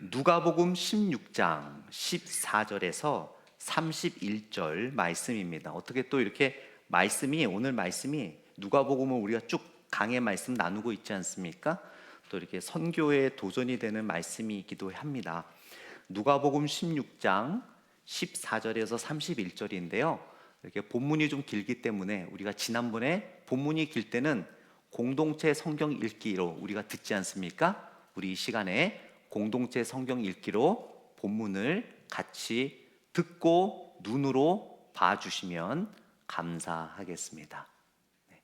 누가복음 16장 14절에서 31절 말씀입니다. 어떻게 또 이렇게 오늘 말씀이 누가복음을 우리가 쭉 강의 말씀 나누고 있지 않습니까? 또 이렇게 선교에 도전이 되는 말씀이기도 합니다. 누가복음 16장 14절에서 31절인데요. 이렇게 본문이 좀 길기 때문에 우리가 지난번에 본문이 길 때는 공동체 성경 읽기로 우리가 듣지 않습니까? 우리 이 시간에 공동체 성경 읽기로 본문을 같이 듣고 눈으로 봐주시면 감사하겠습니다. 네.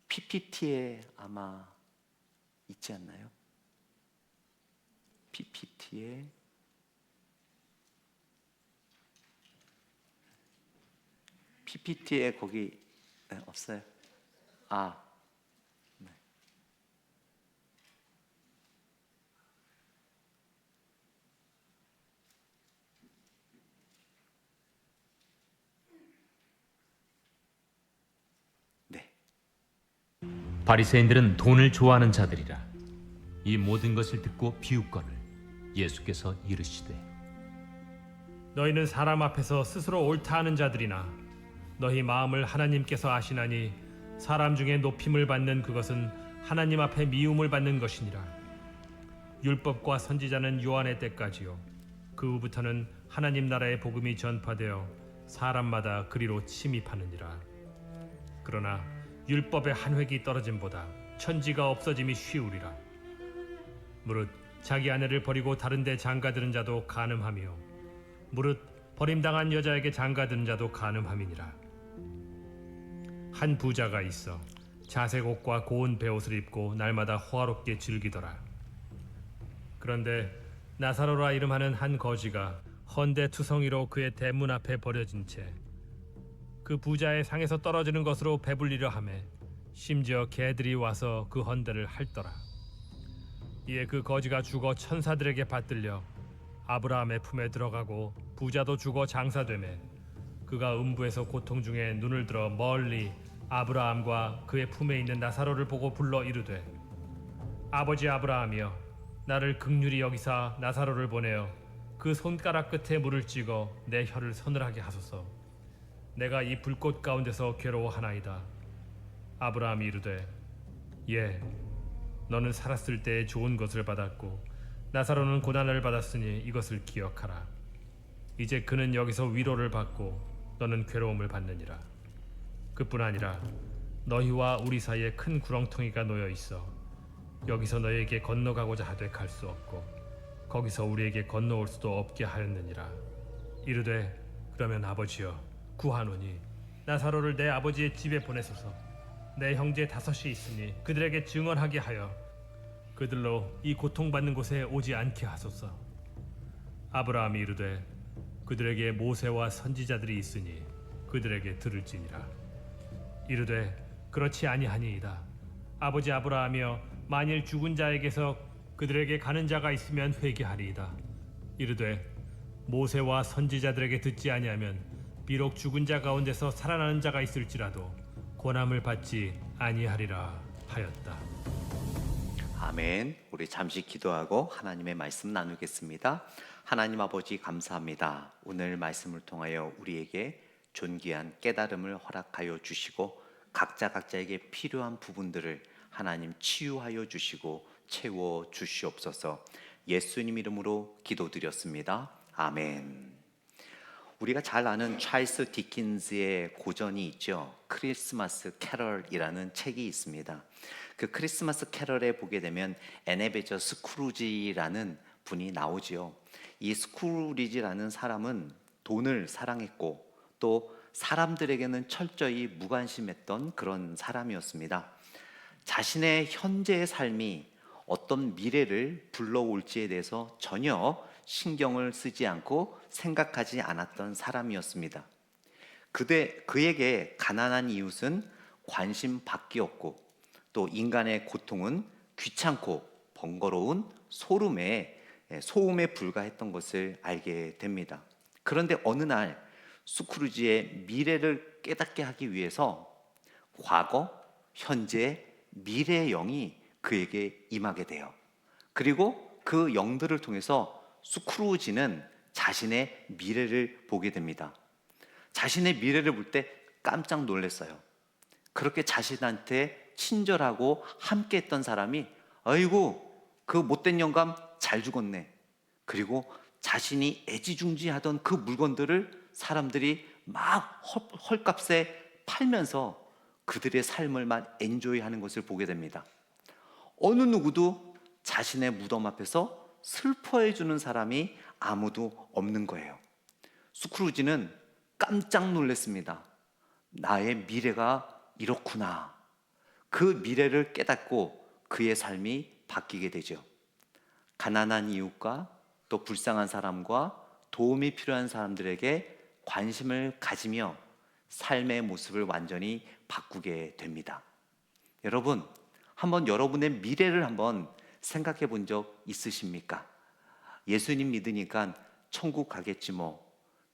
PPT에 아마 있지 않나요? PPT에 거기 없어요? 아, 네. 네. 바리새인들은 돈을 좋아하는 자들이라. 이 모든 것을 듣고 비웃거늘 예수께서 이르시되 너희는 사람 앞에서 스스로 옳다 하는 자들이나 너희 마음을 하나님께서 아시나니 사람 중에 높임을 받는 그것은 하나님 앞에 미움을 받는 것이니라. 율법과 선지자는 요한의 때까지요 그 후부터는 하나님 나라의 복음이 전파되어 사람마다 그리로 침입하느니라. 그러나 율법의 한 획이 떨어짐보다 천지가 없어짐이 쉬우리라. 무릇 자기 아내를 버리고 다른 데 장가드는 자도 간음하며 무릇 버림당한 여자에게 장가드는 자도 간음함이니라. 한 부자가 있어 자색 옷과 고운 베옷을 입고 날마다 호화롭게 즐기더라. 그런데 나사로라 이름하는 한 거지가 헌데 투성이로 그의 대문 앞에 버려진 채 그 부자의 상에서 떨어지는 것으로 배불리려 하매 심지어 개들이 와서 그 헌데를 핥더라. 이에 그 거지가 죽어 천사들에게 받들려 아브라함의 품에 들어가고 부자도 죽어 장사되매 그가 음부에서 고통 중에 눈을 들어 멀리 아브라함과 그의 품에 있는 나사로를 보고 불러 이르되 아버지 아브라함이여 나를 긍휼히 여기사 나사로를 보내어 그 손가락 끝에 물을 찍어 내 혀를 서늘하게 하소서. 내가 이 불꽃 가운데서 괴로워하나이다. 아브라함이 이르되 예 너는 살았을 때에 좋은 것을 받았고 나사로는 고난을 받았으니 이것을 기억하라. 이제 그는 여기서 위로를 받고 너는 괴로움을 받느니라. 그뿐 아니라 너희와 우리 사이에 큰 구렁텅이가 놓여 있어 여기서 너희에게 건너가고자 하되 갈 수 없고 거기서 우리에게 건너올 수도 없게 하였느니라. 이르되 그러면 아버지여 구하노니 나사로를 내 아버지의 집에 보내소서. 내 형제 5이 있으니 그들에게 증언하게 하여 그들로 이 고통받는 곳에 오지 않게 하소서. 아브라함이 이르되 그들에게 모세와 선지자들이 있으니 그들에게 들을지니라. 이르되 그렇지 아니하니이다. 아버지 아브라함이여 만일 죽은 자에게서 그들에게 가는 자가 있으면 회개하리이다. 이르되 모세와 선지자들에게 듣지 아니하면 비록 죽은 자 가운데서 살아나는 자가 있을지라도 고난을 받지 아니하리라 하였다. 아멘. 우리 잠시 기도하고 하나님의 말씀 나누겠습니다. 하나님 아버지 감사합니다. 오늘 말씀을 통하여 우리에게 존귀한 깨달음을 허락하여 주시고 각자에게 필요한 부분들을 하나님 치유하여 주시고 채워 주시옵소서. 예수님 이름으로 기도드렸습니다. 아멘. 우리가 잘 아는 찰스 디킨스의 고전이 있죠. 크리스마스 캐럴이라는 책이 있습니다. 그 크리스마스 캐럴에 보게 되면 에네베저 스크루지라는 분이 나오지요. 이 스크루지라는 사람은 돈을 사랑했고 또 사람들에게는 철저히 무관심했던 그런 사람이었습니다. 자신의 현재의 삶이 어떤 미래를 불러올지에 대해서 전혀 신경을 쓰지 않고 생각하지 않았던 사람이었습니다. 그에게 가난한 이웃은 관심 밖이었고 또 인간의 고통은 귀찮고 번거로운 소음에 불과했던 것을 알게 됩니다. 그런데 어느 날 스크루지의 미래를 깨닫게 하기 위해서 과거, 현재, 미래의 영이 그에게 임하게 돼요. 그리고 그 영들을 통해서 스크루지는 자신의 미래를 보게 됩니다. 자신의 미래를 볼 때 깜짝 놀랐어요. 그렇게 자신한테 친절하고 함께 했던 사람이 아이고 그 못된 영감 잘 죽었네. 그리고 자신이 애지중지하던 그 물건들을 사람들이 막 헐값에 팔면서 그들의 삶을 막 엔조이하는 것을 보게 됩니다. 어느 누구도 자신의 무덤 앞에서 슬퍼해 주는 사람이 아무도 없는 거예요. 스크루지는 깜짝 놀랐습니다. 나의 미래가 이렇구나. 그 미래를 깨닫고 그의 삶이 바뀌게 되죠. 가난한 이웃과 또 불쌍한 사람과 도움이 필요한 사람들에게 관심을 가지며 삶의 모습을 완전히 바꾸게 됩니다. 여러분, 한번 여러분의 미래를 한번 생각해 본 적 있으십니까? 예수님 믿으니까 천국 가겠지 뭐.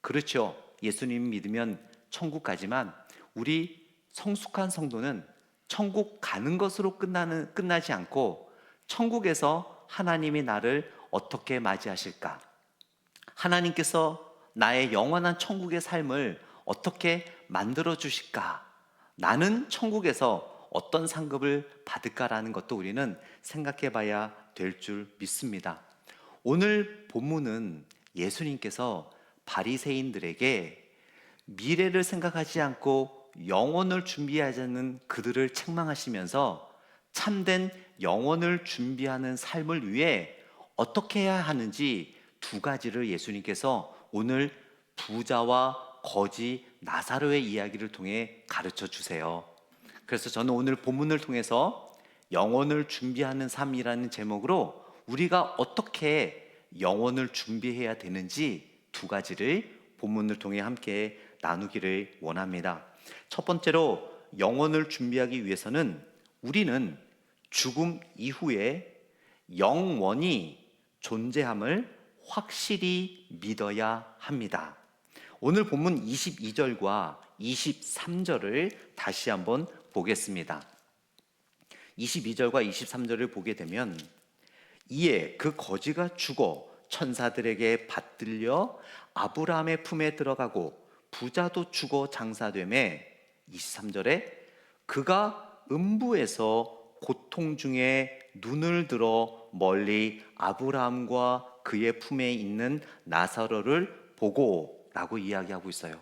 그렇죠. 예수님 믿으면 천국 가지만 우리 성숙한 성도는 천국 가는 것으로 끝나지 않고 천국에서 하나님이 나를 어떻게 맞이하실까? 하나님께서 나의 영원한 천국의 삶을 어떻게 만들어 주실까? 나는 천국에서 어떤 상급을 받을까라는 것도 우리는 생각해 봐야 될 줄 믿습니다. 오늘 본문은 예수님께서 바리새인들에게 미래를 생각하지 않고 영혼을 준비하자는 그들을 책망하시면서 참된 영혼을 준비하는 삶을 위해 어떻게 해야 하는지 두 가지를 예수님께서 오늘 부자와 거지 나사로의 이야기를 통해 가르쳐 주세요. 그래서 저는 오늘 본문을 통해서 영혼을 준비하는 삶이라는 제목으로 우리가 어떻게 영혼을 준비해야 되는지 두 가지를 본문을 통해 함께 나누기를 원합니다. 첫 번째로 영혼을 준비하기 위해서는 우리는 죽음 이후에 영원이 존재함을 확실히 믿어야 합니다. 오늘 본문 22절과 23절을 다시 한번 보겠습니다. 22절과 23절을 보게 되면 이에 그 거지가 죽어 천사들에게 받들려 아브라함의 품에 들어가고 부자도 죽어 장사되매 23절에 그가 음부에서 고통 중에 눈을 들어 멀리 아브라함과 그의 품에 있는 나사로를 보고 라고 이야기하고 있어요.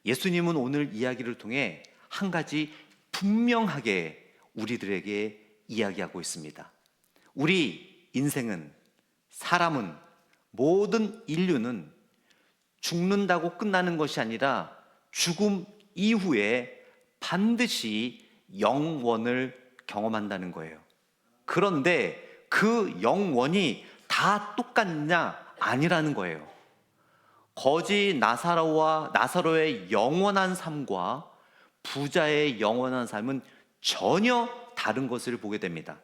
예수님은 오늘 이야기를 통해 한 가지 분명하게 우리들에게 이야기하고 있습니다. 우리 인생은, 사람은, 모든 인류는 죽는다고 끝나는 것이 아니라 죽음 이후에 반드시 영원을 경험한다는 거예요. 그런데 그 영원이 다 똑같냐? 아니라는 거예요. 거지 나사로의 영원한 삶과 부자의 영원한 삶은 전혀 다른 것을 보게 됩니다.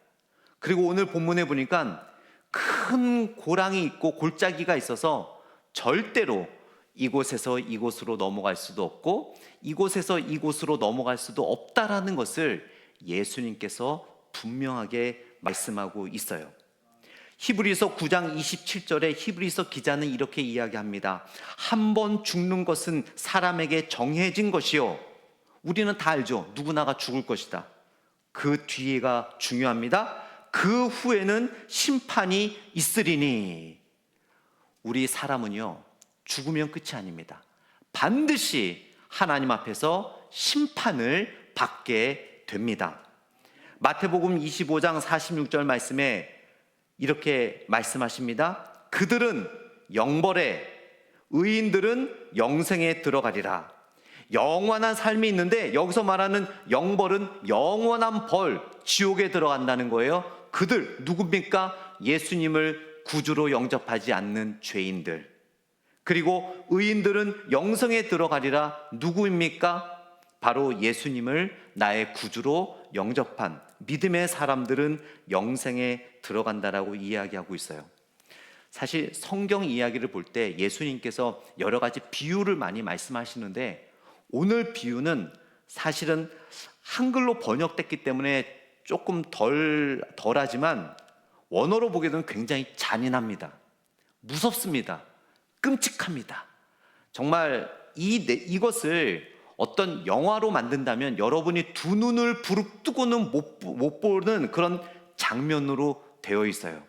그리고 오늘 본문에 보니까 큰 고랑이 있고 골짜기가 있어서 절대로 이곳에서 이곳으로 넘어갈 수도 없고 이곳에서 이곳으로 넘어갈 수도 없다라는 것을 예수님께서 분명하게 말씀하고 있어요. 히브리서 9장 27절에 히브리서 기자는 이렇게 이야기합니다. 한 번 죽는 것은 사람에게 정해진 것이요. 우리는 다 알죠. 누구나가 죽을 것이다. 그 뒤가 중요합니다. 그 후에는 심판이 있으리니. 우리 사람은요, 죽으면 끝이 아닙니다. 반드시 하나님 앞에서 심판을 받게 됩니다. 마태복음 25장 46절 말씀에 이렇게 말씀하십니다. 그들은 영벌에, 의인들은 영생에 들어가리라. 영원한 삶이 있는데 여기서 말하는 영벌은 영원한 벌, 지옥에 들어간다는 거예요. 그들 누굽니까? 예수님을 구주로 영접하지 않는 죄인들. 그리고 의인들은 영생에 들어가리라. 누구입니까? 바로 예수님을 나의 구주로 영접한 믿음의 사람들은 영생에 들어간다라고 이야기하고 있어요. 사실 성경 이야기를 볼 때 예수님께서 여러 가지 비유를 많이 말씀하시는데 오늘 비유는 사실은 한글로 번역됐기 때문에 조금 덜하지만 원어로 보게 되면 굉장히 잔인합니다. 무섭습니다. 끔찍합니다. 정말 이것을 어떤 영화로 만든다면 여러분이 두 눈을 부릅뜨고는 못 보는 그런 장면으로 되어 있어요.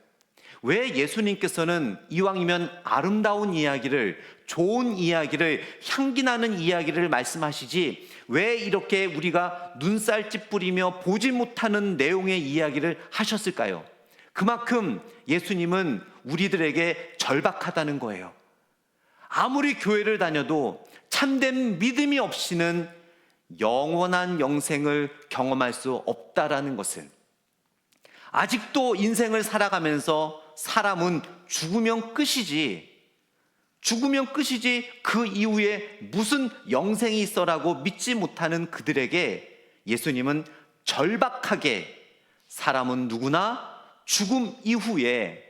왜 예수님께서는 이왕이면 아름다운 이야기를, 좋은 이야기를, 향기나는 이야기를 말씀하시지 왜 이렇게 우리가 눈살 찌푸리며 보지 못하는 내용의 이야기를 하셨을까요? 그만큼 예수님은 우리들에게 절박하다는 거예요. 아무리 교회를 다녀도 참된 믿음이 없이는 영원한 영생을 경험할 수 없다라는 것을, 아직도 인생을 살아가면서 사람은 죽으면 끝이지 그 이후에 무슨 영생이 있어라고 믿지 못하는 그들에게 예수님은 절박하게 사람은 누구나 죽음 이후에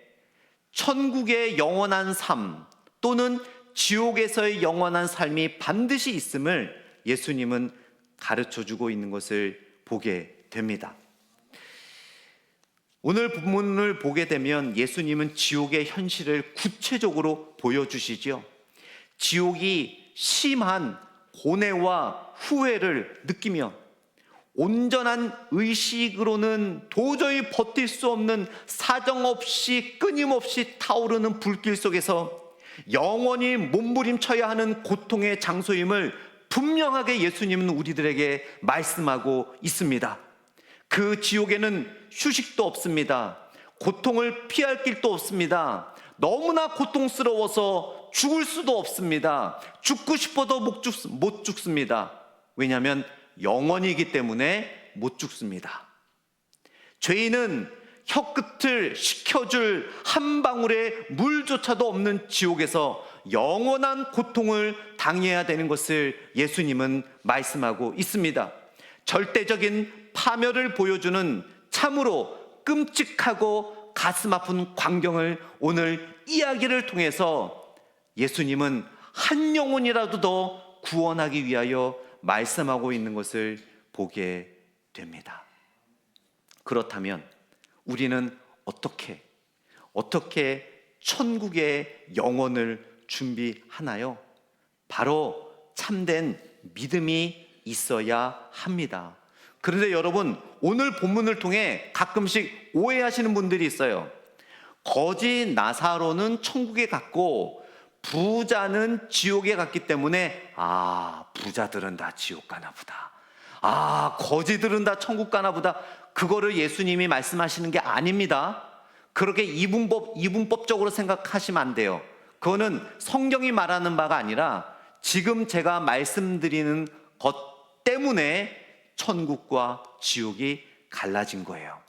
천국의 영원한 삶 또는 지옥에서의 영원한 삶이 반드시 있음을 예수님은 가르쳐주고 있는 것을 보게 됩니다. 오늘 본문을 보게 되면 예수님은 지옥의 현실을 구체적으로 보여주시죠. 지옥이 심한 고뇌와 후회를 느끼며 온전한 의식으로는 도저히 버틸 수 없는 사정없이 끊임없이 타오르는 불길 속에서 영원히 몸부림쳐야 하는 고통의 장소임을 분명하게 예수님은 우리들에게 말씀하고 있습니다. 그 지옥에는 휴식도 없습니다. 고통을 피할 길도 없습니다. 너무나 고통스러워서 죽을 수도 없습니다. 죽고 싶어도 못 죽습니다. 왜냐하면 영원이기 때문에 못 죽습니다. 죄인은 혀끝을 식혀줄 한 방울의 물조차도 없는 지옥에서 영원한 고통을 당해야 되는 것을 예수님은 말씀하고 있습니다. 절대적인 파멸을 보여주는 참으로 끔찍하고 가슴 아픈 광경을 오늘 이야기를 통해서 예수님은 한 영혼이라도 더 구원하기 위하여 말씀하고 있는 것을 보게 됩니다. 그렇다면 우리는 어떻게 천국의 영혼을 준비하나요? 바로 참된 믿음이 있어야 합니다. 그런데 여러분, 오늘 본문을 통해 가끔씩 오해하시는 분들이 있어요. 거지 나사로는 천국에 갔고 부자는 지옥에 갔기 때문에 부자들은 다 지옥 가나 보다. 거지들은 다 천국 가나 보다. 그거를 예수님이 말씀하시는 게 아닙니다. 그렇게 이분법적으로 생각하시면 안 돼요. 그거는 성경이 말하는 바가 아니라 지금 제가 말씀드리는 것 때문에 천국과 지옥이 갈라진 거예요.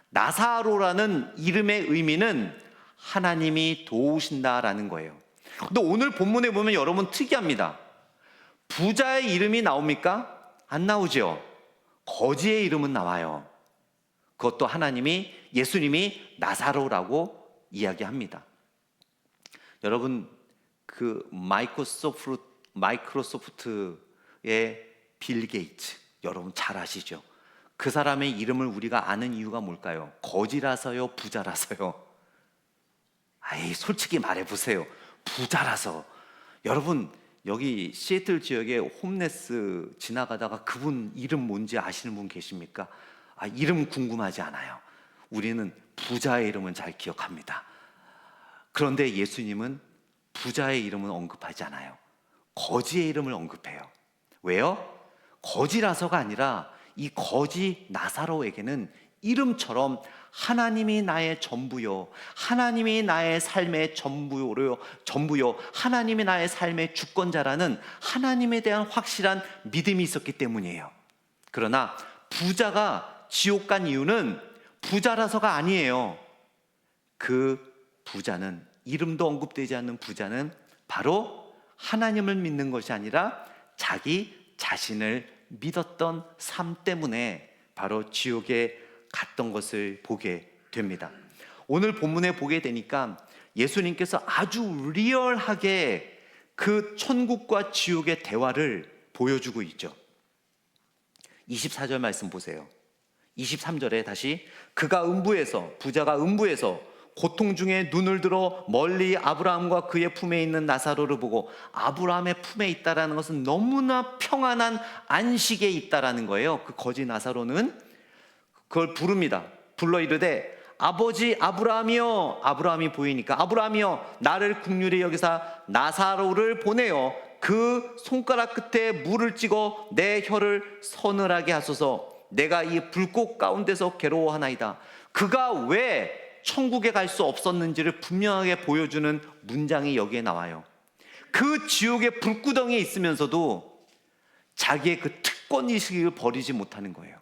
나사로라는 이름의 의미는 하나님이 도우신다라는 거예요. 근데 오늘 본문에 보면 여러분 특이합니다. 부자의 이름이 나옵니까? 안 나오죠. 거지의 이름은 나와요. 그것도 예수님이 나사로라고 이야기합니다. 여러분, 그 마이크로소프트의 빌 게이츠, 여러분 잘 아시죠? 그 사람의 이름을 우리가 아는 이유가 뭘까요? 거지라서요, 부자라서요? 솔직히 말해보세요. 부자라서. 여러분, 여기 시애틀 지역에 홈레스 지나가다가 그분 이름 뭔지 아시는 분 계십니까? 이름 궁금하지 않아요. 우리는 부자의 이름은 잘 기억합니다. 그런데 예수님은 부자의 이름은 언급하지 않아요. 거지의 이름을 언급해요. 왜요? 거지라서가 아니라 이 거지 나사로에게는 이름처럼 하나님이 나의 전부요, 하나님이 나의 삶의 전부요, 하나님이 나의 삶의 주권자라는 하나님에 대한 확실한 믿음이 있었기 때문이에요. 그러나 부자가 지옥 간 이유는 부자라서가 아니에요. 그 부자는, 이름도 언급되지 않는 부자는 바로 하나님을 믿는 것이 아니라 자기 자신을 믿었던 삶 때문에 바로 지옥에 갔던 것을 보게 됩니다. 오늘 본문에 보게 되니까 예수님께서 아주 리얼하게 그 천국과 지옥의 대화를 보여주고 있죠. 24절 말씀 보세요. 23절에 다시 그가 음부에서, 부자가 음부에서 고통 중에 눈을 들어 멀리 아브라함과 그의 품에 있는 나사로를 보고, 아브라함의 품에 있다라는 것은 너무나 평안한 안식에 있다라는 거예요. 그 거지 나사로는 그걸 부릅니다. 불러 이르되 아버지 아브라함이여. 아브라함이 보이니까 아브라함이여 나를 긍휼히 여기사 나사로를 보내어 그 손가락 끝에 물을 찍어 내 혀를 서늘하게 하소서. 내가 이 불꽃 가운데서 괴로워하나이다. 그가 왜 천국에 갈 수 없었는지를 분명하게 보여주는 문장이 여기에 나와요. 그 지옥의 불구덩이에 있으면서도 자기의 그 특권의식을 버리지 못하는 거예요.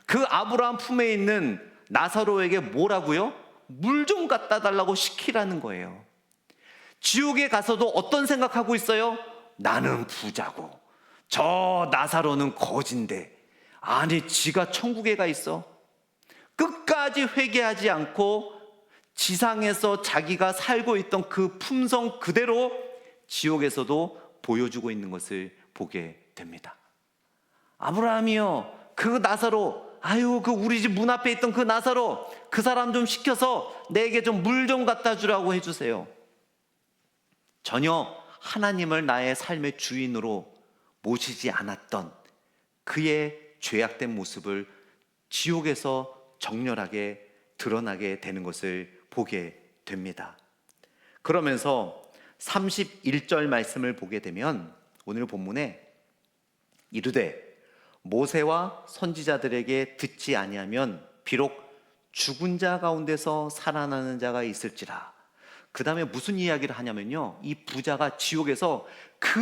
그 아브라함 품에 있는 나사로에게 뭐라고요? 물 좀 갖다 달라고 시키라는 거예요. 지옥에 가서도 어떤 생각하고 있어요? 나는 부자고 저 나사로는 거진데, 아니 지가 천국에 가 있어? 끝까지 회개하지 않고 지상에서 자기가 살고 있던 그 품성 그대로 지옥에서도 보여주고 있는 것을 보게 됩니다. 아브라함이요, 그 나사로, 아유 그 우리 집 문 앞에 있던 그 나사로, 그 사람 좀 시켜서 내게 좀 물 좀 갖다 주라고 해주세요. 전혀 하나님을 나의 삶의 주인으로 모시지 않았던 그의 죄악된 모습을 지옥에서 정렬하게 드러나게 되는 것을 보게 됩니다. 그러면서 31절 말씀을 보게 되면 오늘 본문에 이르되 모세와 선지자들에게 듣지 아니하면 비록 죽은 자 가운데서 살아나는 자가 있을지라. 그 다음에 무슨 이야기를 하냐면요, 이 부자가 지옥에서 그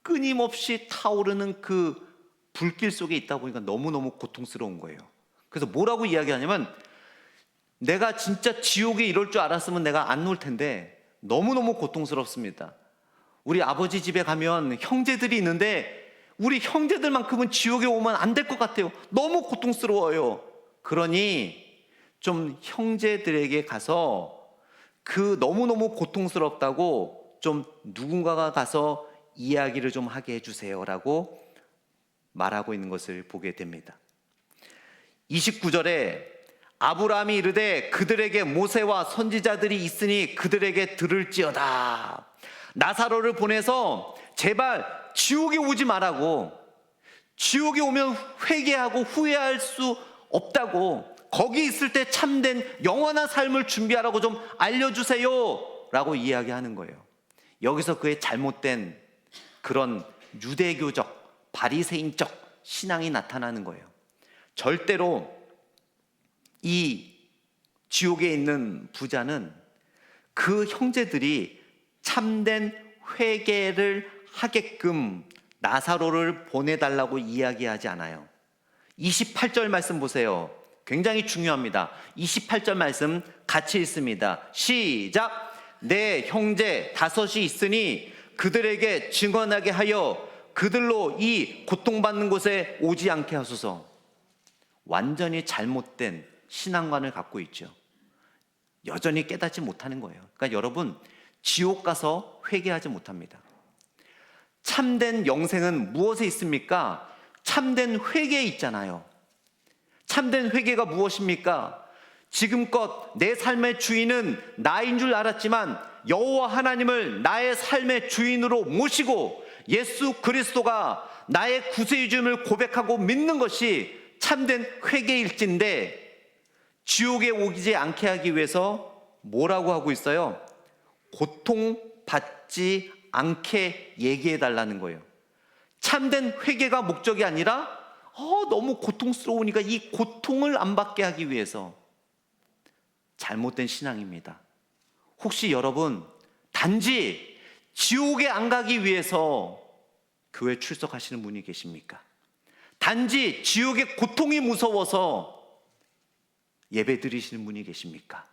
끊임없이 타오르는 그 불길 속에 있다 보니까 너무너무 고통스러운 거예요. 그래서 뭐라고 이야기하냐면, 내가 진짜 지옥에 이럴 줄 알았으면 내가 안 놓을 텐데 너무너무 고통스럽습니다. 우리 아버지 집에 가면 형제들이 있는데 우리 형제들만큼은 지옥에 오면 안 될 것 같아요. 너무 고통스러워요. 그러니 좀 형제들에게 가서 그 너무너무 고통스럽다고 좀 누군가가 가서 이야기를 좀 하게 해주세요라고 말하고 있는 것을 보게 됩니다. 29절에 아브라함이 이르되 그들에게 모세와 선지자들이 있으니 그들에게 들을지어다. 나사로를 보내서 제발 지옥에 오지 말라고, 지옥에 오면 회개하고 후회할 수 없다고, 거기 있을 때 참된 영원한 삶을 준비하라고 좀 알려주세요 라고 이야기하는 거예요. 여기서 그의 잘못된 그런 유대교적 바리새인적 신앙이 나타나는 거예요. 절대로 이 지옥에 있는 부자는 그 형제들이 참된 회개를 하게끔 나사로를 보내달라고 이야기하지 않아요. 28절 말씀 보세요. 굉장히 중요합니다. 28절 말씀 같이 읽습니다. 시작. 내 형제 5이 있으니 그들에게 증언하게 하여 그들로 이 고통받는 곳에 오지 않게 하소서. 완전히 잘못된 신앙관을 갖고 있죠. 여전히 깨닫지 못하는 거예요. 그러니까 여러분, 지옥 가서 회개하지 못합니다. 참된 영생은 무엇에 있습니까? 참된 회개에 있잖아요. 참된 회개가 무엇입니까? 지금껏 내 삶의 주인은 나인 줄 알았지만 여호와 하나님을 나의 삶의 주인으로 모시고 예수 그리스도가 나의 구세주임을 고백하고 믿는 것이 참된 회개일진데, 지옥에 오지 않게 하기 위해서 뭐라고 하고 있어요? 고통받지 않게 얘기해 달라는 거예요. 참된 회개가 목적이 아니라 너무 고통스러우니까 이 고통을 안 받게 하기 위해서. 잘못된 신앙입니다. 혹시 여러분 단지 지옥에 안 가기 위해서 교회 출석하시는 분이 계십니까? 단지 지옥의 고통이 무서워서 예배 드리시는 분이 계십니까?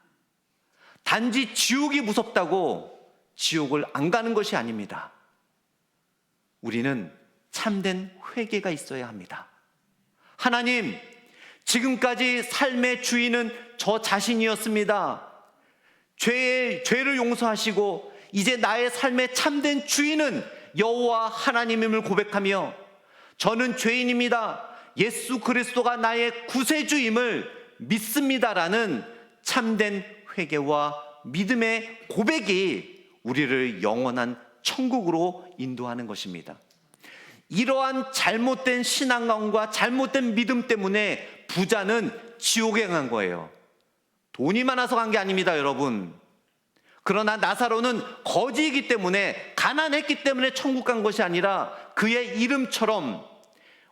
단지 지옥이 무섭다고 지옥을 안 가는 것이 아닙니다. 우리는 참된 회개가 있어야 합니다. 하나님, 지금까지 삶의 주인은 저 자신이었습니다. 죄를 용서하시고 이제 나의 삶의 참된 주인은 여호와 하나님임을 고백하며, 저는 죄인입니다. 예수 그리스도가 나의 구세주임을 믿습니다라는 참된 회개와 믿음의 고백이 우리를 영원한 천국으로 인도하는 것입니다. 이러한 잘못된 신앙관과 잘못된 믿음 때문에 부자는 지옥에 간 거예요. 돈이 많아서 간 게 아닙니다, 여러분. 그러나 나사로는 거지이기 때문에, 가난했기 때문에 천국 간 것이 아니라 그의 이름처럼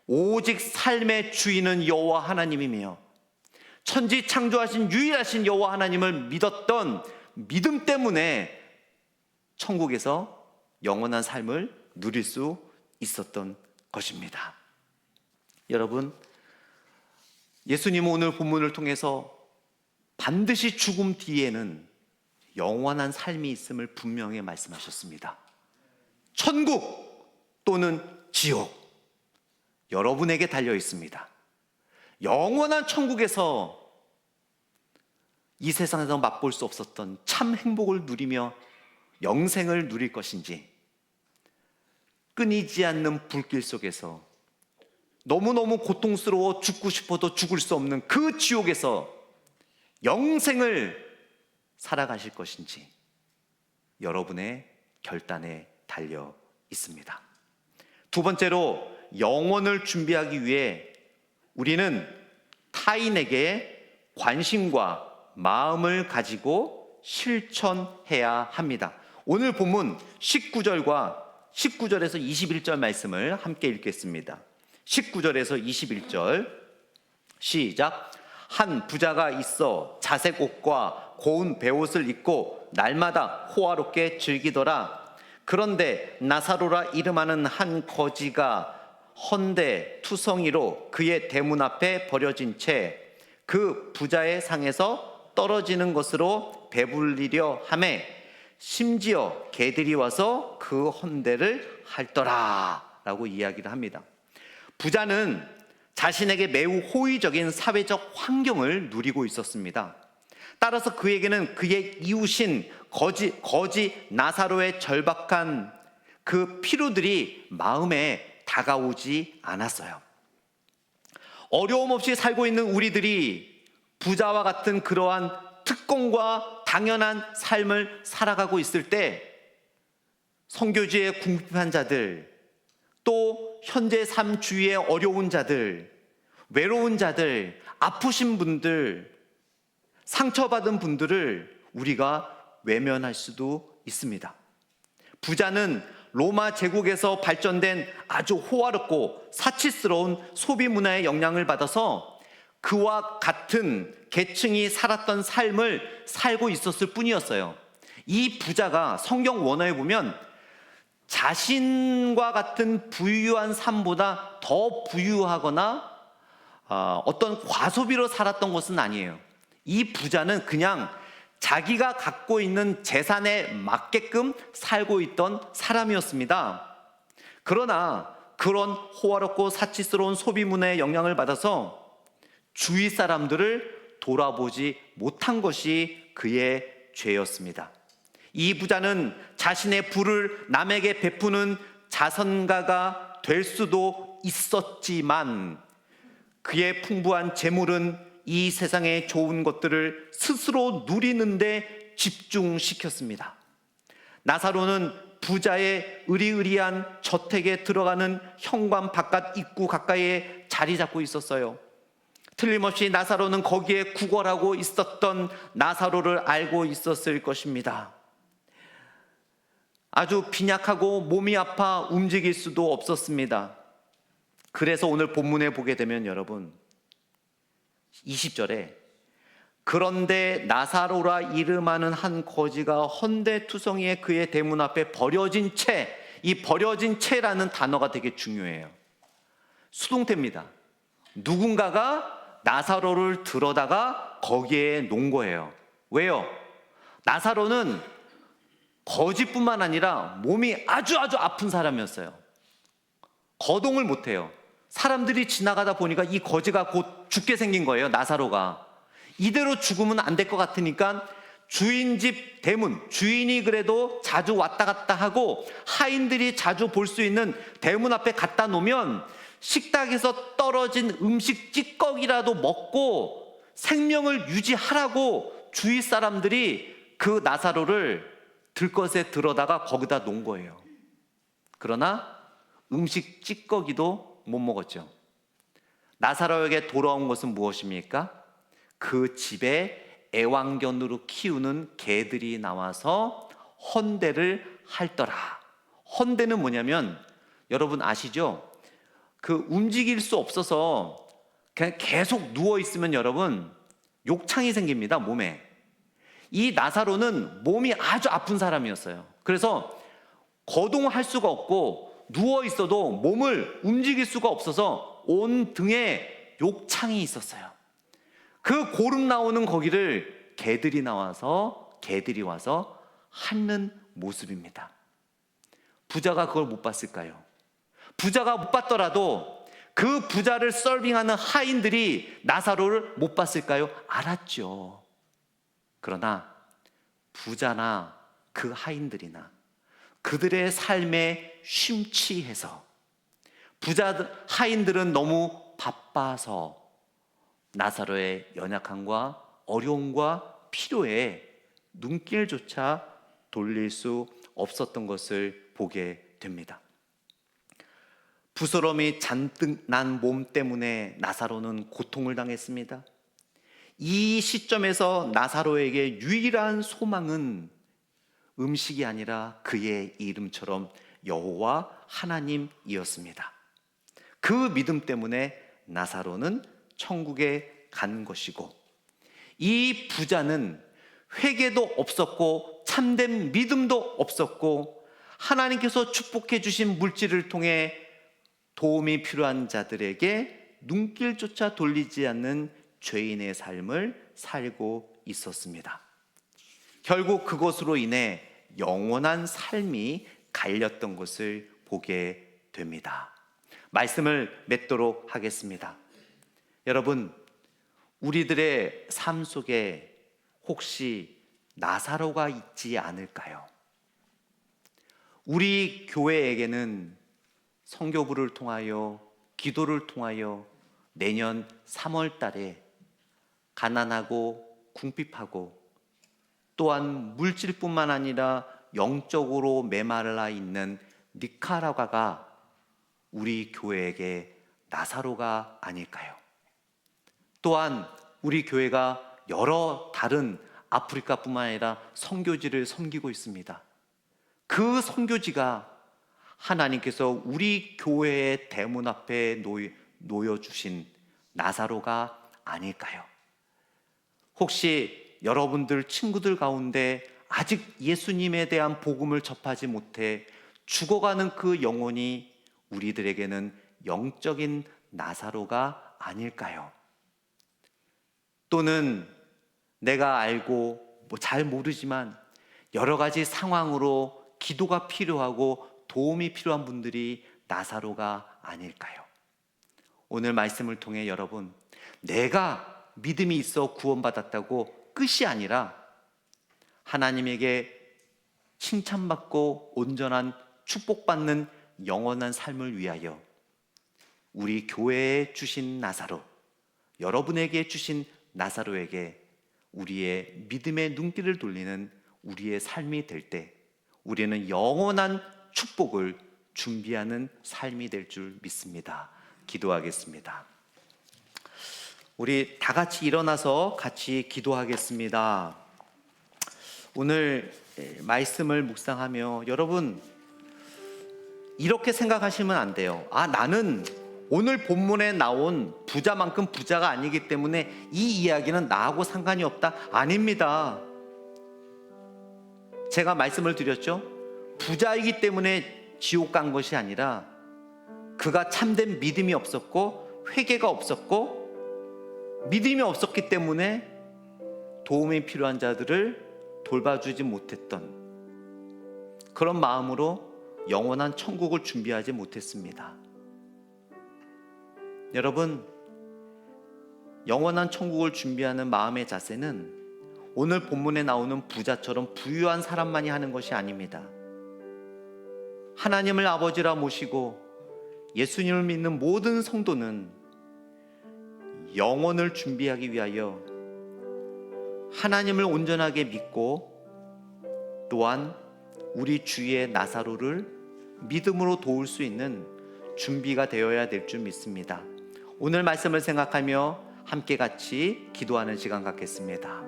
오직 삶의 주인은 여호와 하나님이며 천지 창조하신 유일하신 여호와 하나님을 믿었던 믿음 때문에 천국에서 영원한 삶을 누릴 수 있었던 것입니다. 여러분, 예수님은 오늘 본문을 통해서 반드시 죽음 뒤에는 영원한 삶이 있음을 분명히 말씀하셨습니다. 천국 또는 지옥, 여러분에게 달려 있습니다. 영원한 천국에서 이 세상에서 맛볼 수 없었던 참 행복을 누리며 영생을 누릴 것인지, 끊이지 않는 불길 속에서 너무너무 고통스러워 죽고 싶어도 죽을 수 없는 그 지옥에서 영생을 살아가실 것인지 여러분의 결단에 달려 있습니다. 두 번째로, 영원을 준비하기 위해 우리는 타인에게 관심과 마음을 가지고 실천해야 합니다. 오늘 본문 19절에서 21절 말씀을 함께 읽겠습니다. 19절에서 21절 시작. 한 부자가 있어 자색 옷과 고운 베옷을 입고 날마다 호화롭게 즐기더라. 그런데 나사로라 이름하는 한 거지가 헌데 투성이로 그의 대문 앞에 버려진 채 그 부자의 상에서 떨어지는 것으로 배불리려 하매 심지어 개들이 와서 그 헌데를 핥더라 라고 이야기를 합니다. 부자는 자신에게 매우 호의적인 사회적 환경을 누리고 있었습니다. 따라서 그에게는 그의 이웃인 거지 나사로의 절박한 그 필요들이 마음에 다가오지 않았어요. 어려움 없이 살고 있는 우리들이 부자와 같은 그러한 특권과 당연한 삶을 살아가고 있을 때 선교지에 궁핍한 자들, 또 현재 삶 주위에 어려운 자들, 외로운 자들, 아프신 분들, 상처받은 분들을 우리가 외면할 수도 있습니다. 부자는 로마 제국에서 발전된 아주 호화롭고 사치스러운 소비 문화의 영향을 받아서 그와 같은 계층이 살았던 삶을 살고 있었을 뿐이었어요. 이 부자가 성경 원어에 보면 자신과 같은 부유한 삶보다 더 부유하거나 어떤 과소비로 살았던 것은 아니에요. 이 부자는 그냥 자기가 갖고 있는 재산에 맞게끔 살고 있던 사람이었습니다. 그러나 그런 호화롭고 사치스러운 소비 문화의 영향을 받아서 주위 사람들을 돌아보지 못한 것이 그의 죄였습니다. 이 부자는 자신의 부를 남에게 베푸는 자선가가 될 수도 있었지만 그의 풍부한 재물은 이 세상의 좋은 것들을 스스로 누리는데 집중시켰습니다. 나사로는 부자의 으리으리한 저택에 들어가는 현관 바깥 입구 가까이에 자리 잡고 있었어요. 틀림없이 나사로는 거기에 구걸하고 있었던 나사로를 알고 있었을 것입니다. 아주 빈약하고 몸이 아파 움직일 수도 없었습니다. 그래서 오늘 본문에 보게 되면 여러분 20절에 그런데 나사로라 이름하는 한 거지가 헌데투성이에 그의 대문 앞에 버려진 채, 이 버려진 채라는 단어가 되게 중요해요. 수동태입니다. 누군가가 나사로를 들어다가 거기에 놓은 거예요. 왜요? 나사로는 거지뿐만 아니라 몸이 아주 아픈 사람이었어요. 거동을 못해요. 사람들이 지나가다 보니까 이 거지가 곧 죽게 생긴 거예요. 나사로가 이대로 죽으면 안 될 것 같으니까 주인 집 대문, 주인이 그래도 자주 왔다 갔다 하고 하인들이 자주 볼 수 있는 대문 앞에 갖다 놓으면 식탁에서 떨어진 음식 찌꺼기라도 먹고 생명을 유지하라고 주위 사람들이 그 나사로를 들것에 들어다가 거기다 놓은 거예요. 그러나 음식 찌꺼기도 못 먹었죠. 나사로에게 돌아온 것은 무엇입니까? 그 집에 애완견으로 키우는 개들이 나와서 헌대를 할더라. 헌대는 뭐냐면 여러분 아시죠? 그 움직일 수 없어서 그냥 계속 누워 있으면 여러분 욕창이 생깁니다, 몸에. 이 나사로는 몸이 아주 아픈 사람이었어요. 그래서 거동할 수가 없고 누워 있어도 몸을 움직일 수가 없어서 온 등에 욕창이 있었어요. 그 고름 나오는 거기를 개들이 와서 핥는 모습입니다. 부자가 그걸 못 봤을까요? 부자가 못 봤더라도 그 부자를 서빙하는 하인들이 나사로를 못 봤을까요? 알았죠. 그러나 부자나 그 하인들이나 그들의 삶에 심취해서 하인들은 너무 바빠서 나사로의 연약함과 어려움과 필요에 눈길조차 돌릴 수 없었던 것을 보게 됩니다. 부스럼이 잔뜩 난 몸 때문에 나사로는 고통을 당했습니다. 이 시점에서 나사로에게 유일한 소망은 음식이 아니라 그의 이름처럼 여호와 하나님이었습니다. 그 믿음 때문에 나사로는 천국에 간 것이고, 이 부자는 회개도 없었고 참된 믿음도 없었고 하나님께서 축복해 주신 물질을 통해 도움이 필요한 자들에게 눈길조차 돌리지 않는 죄인의 삶을 살고 있었습니다. 결국 그것으로 인해 영원한 삶이 갈렸던 것을 보게 됩니다. 말씀을 맺도록 하겠습니다. 여러분, 우리들의 삶 속에 혹시 나사로가 있지 않을까요? 우리 교회에게는 선교부를 통하여 기도를 통하여 내년 3월 달에 가난하고 궁핍하고 또한 물질뿐만 아니라 영적으로 메말라 있는 니카라과가 우리 교회에게 나사로가 아닐까요? 또한 우리 교회가 여러 다른 아프리카뿐만 아니라 선교지를 섬기고 있습니다. 그 선교지가 하나님께서 우리 교회의 대문 앞에 놓여주신 나사로가 아닐까요? 혹시 여러분들 친구들 가운데 아직 예수님에 대한 복음을 접하지 못해 죽어가는 그 영혼이 우리들에게는 영적인 나사로가 아닐까요? 또는 내가 알고 잘 모르지만 여러 가지 상황으로 기도가 필요하고 도움이 필요한 분들이 나사로가 아닐까요? 오늘 말씀을 통해 여러분, 내가 믿음이 있어 구원받았다고 끝이 아니라 하나님에게 칭찬받고 온전한 축복받는 영원한 삶을 위하여 우리 교회에 주신 나사로, 여러분에게 주신 나사로에게 우리의 믿음의 눈길을 돌리는 우리의 삶이 될 때 우리는 영원한 축복을 준비하는 삶이 될 줄 믿습니다. 기도하겠습니다. 우리 다 같이 일어나서 같이 기도하겠습니다. 오늘 말씀을 묵상하며 여러분 이렇게 생각하시면 안 돼요. 나는 오늘 본문에 나온 부자만큼 부자가 아니기 때문에 이 이야기는 나하고 상관이 없다. 아닙니다. 제가 말씀을 드렸죠. 부자이기 때문에 지옥 간 것이 아니라 그가 참된 믿음이 없었고 회개가 없었고 믿음이 없었기 때문에 도움이 필요한 자들을 돌봐주지 못했던 그런 마음으로 영원한 천국을 준비하지 못했습니다. 여러분, 영원한 천국을 준비하는 마음의 자세는 오늘 본문에 나오는 부자처럼 부유한 사람만이 하는 것이 아닙니다. 하나님을 아버지라 모시고 예수님을 믿는 모든 성도는 영혼을 준비하기 위하여 하나님을 온전하게 믿고 또한 우리 주위의 나사로를 믿음으로 도울 수 있는 준비가 되어야 될 줄 믿습니다. 오늘 말씀을 생각하며 함께 같이 기도하는 시간 갖겠습니다.